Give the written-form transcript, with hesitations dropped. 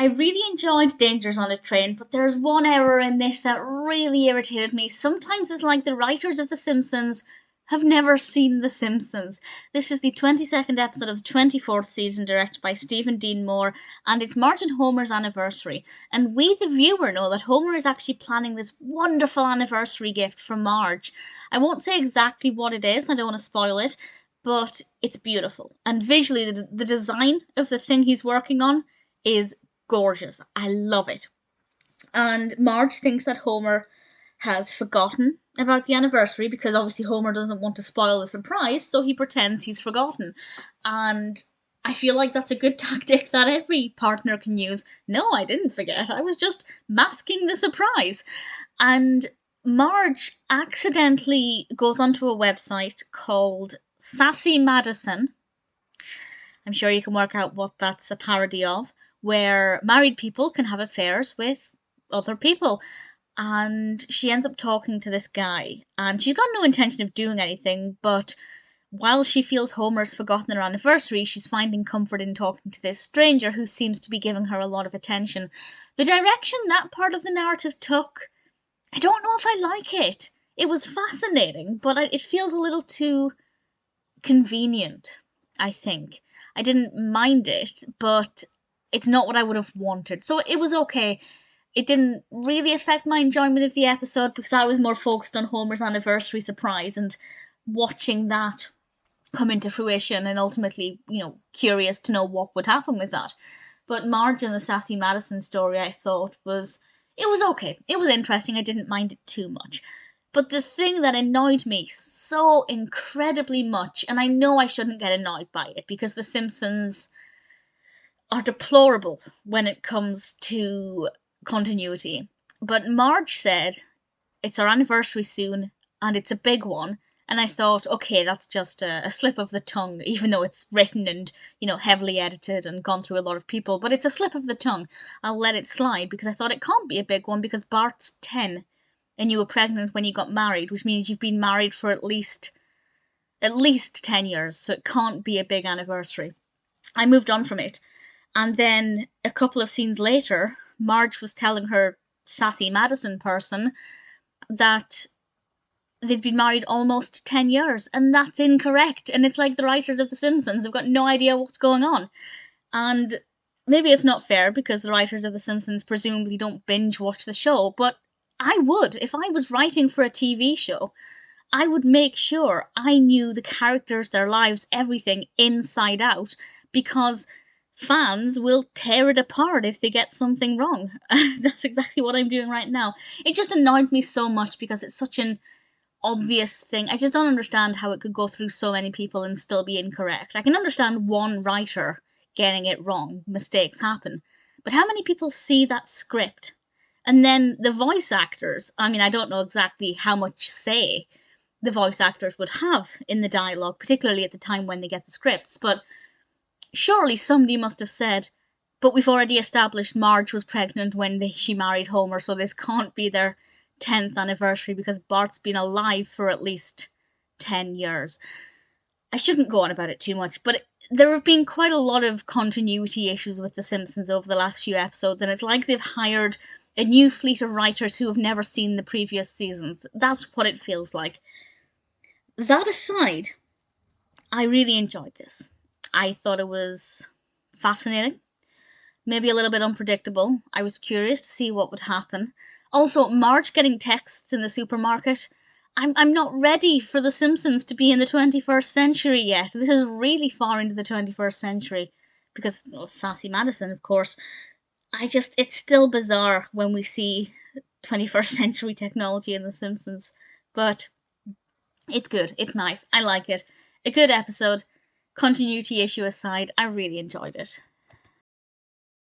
I really enjoyed Dangers on a Train, but there's one error in this that really irritated me. Sometimes it's like the writers of The Simpsons have never seen The Simpsons. This is the 22nd episode of the 24th season, directed by Stephen Dean Moore, and it's Marge and Homer's anniversary. And we, the viewer, know that Homer is actually planning this wonderful anniversary gift for Marge. I won't say exactly what it is, I don't want to spoil it, but it's beautiful. And visually, the design of the thing he's working on is gorgeous. I love it. And Marge thinks that Homer has forgotten about the anniversary because obviously Homer doesn't want to spoil the surprise, so he pretends he's forgotten. And I feel like that's a good tactic that every partner can use. No, I didn't forget. I was just masking the surprise. And Marge accidentally goes onto a website called Sassy Madison. I'm sure you can work out what that's a parody of, where married people can have affairs with other people. And she ends up talking to this guy, and she's got no intention of doing anything, but while she feels Homer's forgotten her anniversary, she's finding comfort in talking to this stranger who seems to be giving her a lot of attention. The direction that part of the narrative took, I don't know if I like it. It was fascinating, but it feels a little too convenient, I think. I didn't mind it, but it's not what I would have wanted. So it was okay. It didn't really affect my enjoyment of the episode because I was more focused on Homer's anniversary surprise and watching that come into fruition and ultimately, curious to know what would happen with that. But Marge and the Sassy Madison story, I thought, was okay. It was interesting. I didn't mind it too much. But the thing that annoyed me so incredibly much, and I know I shouldn't get annoyed by it because The Simpsons are deplorable when it comes to continuity. But Marge said, it's our anniversary soon, and it's a big one. And I thought, okay, that's just a slip of the tongue, even though it's written and, heavily edited and gone through a lot of people. But it's a slip of the tongue. I'll let it slide because I thought it can't be a big one because Bart's 10 and you were pregnant when you got married, which means you've been married for at least 10 years. So it can't be a big anniversary. I moved on from it. And then a couple of scenes later, Marge was telling her Sassy Madison person that they'd been married almost 10 years, and that's incorrect. And it's like the writers of The Simpsons have got no idea what's going on. And maybe it's not fair because the writers of The Simpsons presumably don't binge watch the show, but I would. If I was writing for a TV show, I would make sure I knew the characters, their lives, everything inside out, because fans will tear it apart if they get something wrong. That's exactly what I'm doing right now. It just annoyed me so much because it's such an obvious thing. I just don't understand how it could go through so many people and still be incorrect. I can understand one writer getting it wrong. Mistakes happen. But how many people see that script? And then the voice actors, I don't know exactly how much say the voice actors would have in the dialogue, particularly at the time when they get the scripts, but surely somebody must have said, but we've already established Marge was pregnant when she married Homer, so this can't be their 10th anniversary because Bart's been alive for at least 10 years. I shouldn't go on about it too much, but there have been quite a lot of continuity issues with The Simpsons over the last few episodes, and it's like they've hired a new fleet of writers who have never seen the previous seasons. That's what it feels like. That aside, I really enjoyed this. I thought it was fascinating, maybe a little bit unpredictable. I was curious to see what would happen. Also, Marge getting texts in the supermarket. I'm not ready for The Simpsons to be in the 21st century yet. This is really far into the 21st century because Sassy Madison, of course. It's still bizarre when we see 21st century technology in The Simpsons, but it's good. It's nice. I like it. A good episode. Continuity issue aside, I really enjoyed it.